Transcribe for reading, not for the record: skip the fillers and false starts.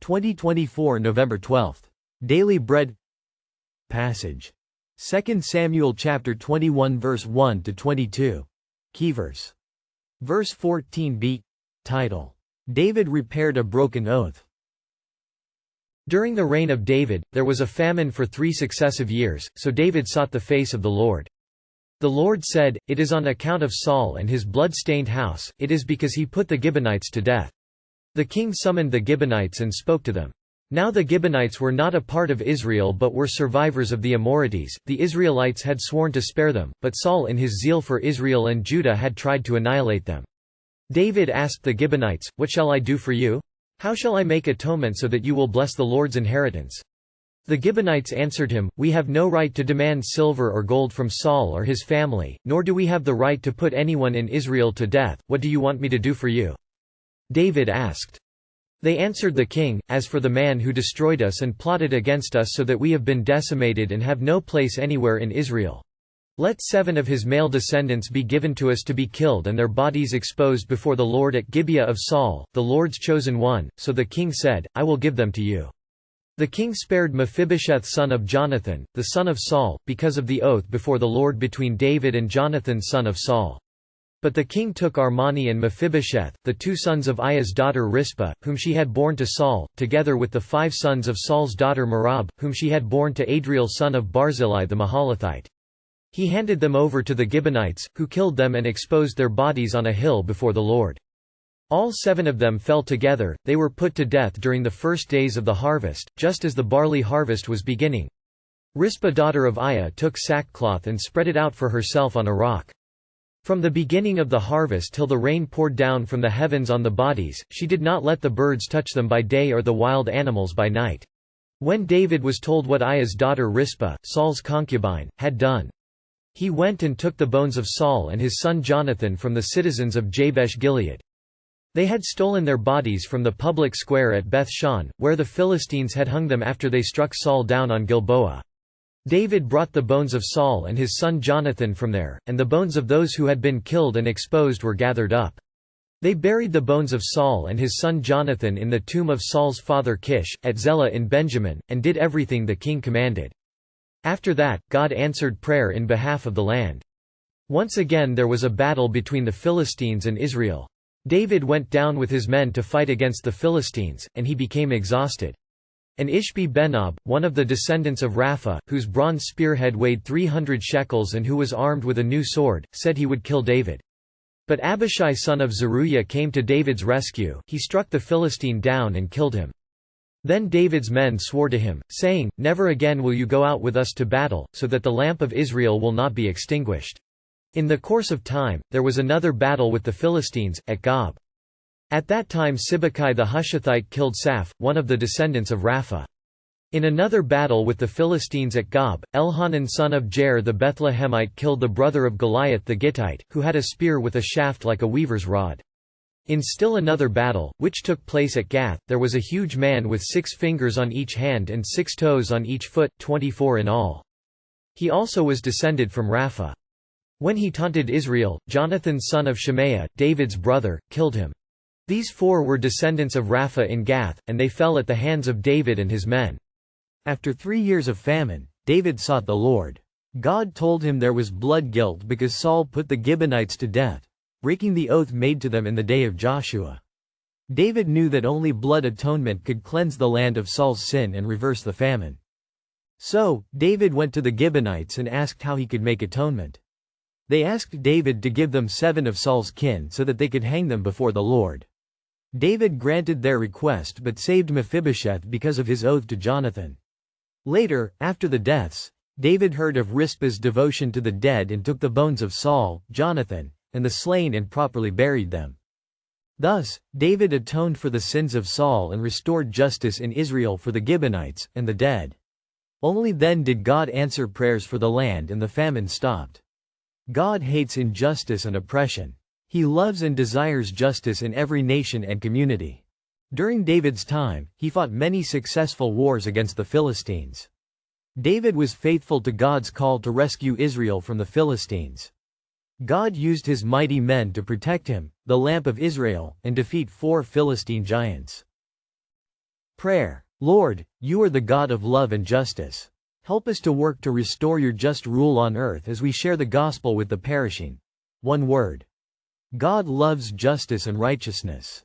2024 November 12th. Daily Bread Passage. 2 Samuel chapter 21 verse 1 to 22. Key verse. Verse 14b. Title: David repaired a broken oath. During the reign of David, there was a famine for 3 successive years, so David sought the face of the Lord. The Lord said, "It is on account of Saul and his blood-stained house, it is because he put the Gibeonites to death." The king summoned the Gibeonites and spoke to them. Now the Gibeonites were not a part of Israel but were survivors of the Amorites. The Israelites had sworn to spare them, but Saul in his zeal for Israel and Judah had tried to annihilate them. David asked the Gibeonites, "What shall I do for you? How shall I make atonement so that you will bless the Lord's inheritance?" The Gibeonites answered him, "We have no right to demand silver or gold from Saul or his family, nor do we have the right to put anyone in Israel to death. What do you want me to do for you?" David asked. They answered the king, "As for the man who destroyed us and plotted against us so that we have been decimated and have no place anywhere in Israel. Let 7 of his male descendants be given to us to be killed and their bodies exposed before the Lord at Gibeah of Saul, the Lord's chosen one." So the king said, "I will give them to you." The king spared Mephibosheth son of Jonathan, the son of Saul, because of the oath before the Lord between David and Jonathan son of Saul. But the king took Armani and Mephibosheth, the 2 sons of Aiah's daughter Rizpah, whom she had borne to Saul, together with the 5 sons of Saul's daughter Merab, whom she had borne to Adriel son of Barzillai the Mahalathite. He handed them over to the Gibeonites, who killed them and exposed their bodies on a hill before the Lord. All 7 of them fell together. They were put to death during the first days of the harvest, just as the barley harvest was beginning. Rizpah daughter of Aiah took sackcloth and spread it out for herself on a rock. From the beginning of the harvest till the rain poured down from the heavens on the bodies, she did not let the birds touch them by day or the wild animals by night. When David was told what Aiah's daughter Rizpah, Saul's concubine, had done, he went and took the bones of Saul and his son Jonathan from the citizens of Jabesh Gilead. They had stolen their bodies from the public square at Beth-shan, where the Philistines had hung them after they struck Saul down on Gilboa. David brought the bones of Saul and his son Jonathan from there, and the bones of those who had been killed and exposed were gathered up. They buried the bones of Saul and his son Jonathan in the tomb of Saul's father Kish, at Zelah in Benjamin, and did everything the king commanded. After that, God answered prayer in behalf of the land. Once again there was a battle between the Philistines and Israel. David went down with his men to fight against the Philistines, and he became exhausted. And Ishbi-Benob, one of the descendants of Rapha, whose bronze spearhead weighed 300 shekels and who was armed with a new sword, said he would kill David. But Abishai son of Zeruiah came to David's rescue. He struck the Philistine down and killed him. Then David's men swore to him, saying, "Never again will you go out with us to battle, so that the lamp of Israel will not be extinguished." In the course of time, there was another battle with the Philistines, at Gob. At that time Sibbecai the Hushathite killed Saph, one of the descendants of Rapha. In another battle with the Philistines at Gob, Elhanan son of Jair the Bethlehemite killed the brother of Goliath the Gittite, who had a spear with a shaft like a weaver's rod. In still another battle, which took place at Gath, there was a huge man with 6 fingers on each hand and 6 toes on each foot, 24 in all. He also was descended from Rapha. When he taunted Israel, Jonathan son of Shemaiah, David's brother, killed him. These 4 were descendants of Rapha in Gath, and they fell at the hands of David and his men. After 3 years of famine, David sought the Lord. God told him there was blood guilt because Saul put the Gibeonites to death, breaking the oath made to them in the day of Joshua. David knew that only blood atonement could cleanse the land of Saul's sin and reverse the famine. So, David went to the Gibeonites and asked how he could make atonement. They asked David to give them 7 of Saul's kin so that they could hang them before the Lord. David granted their request but saved Mephibosheth because of his oath to Jonathan. Later, after the deaths, David heard of Rizpah's devotion to the dead and took the bones of Saul, Jonathan, and the slain and properly buried them. Thus, David atoned for the sins of Saul and restored justice in Israel for the Gibeonites and the dead. Only then did God answer prayers for the land and the famine stopped. God hates injustice and oppression. He loves and desires justice in every nation and community. During David's time, he fought many successful wars against the Philistines. David was faithful to God's call to rescue Israel from the Philistines. God used his mighty men to protect him, the lamp of Israel, and defeat 4 Philistine giants. Prayer. Lord, you are the God of love and justice. Help us to work to restore your just rule on earth as we share the gospel with the perishing. One word. God loves justice and righteousness.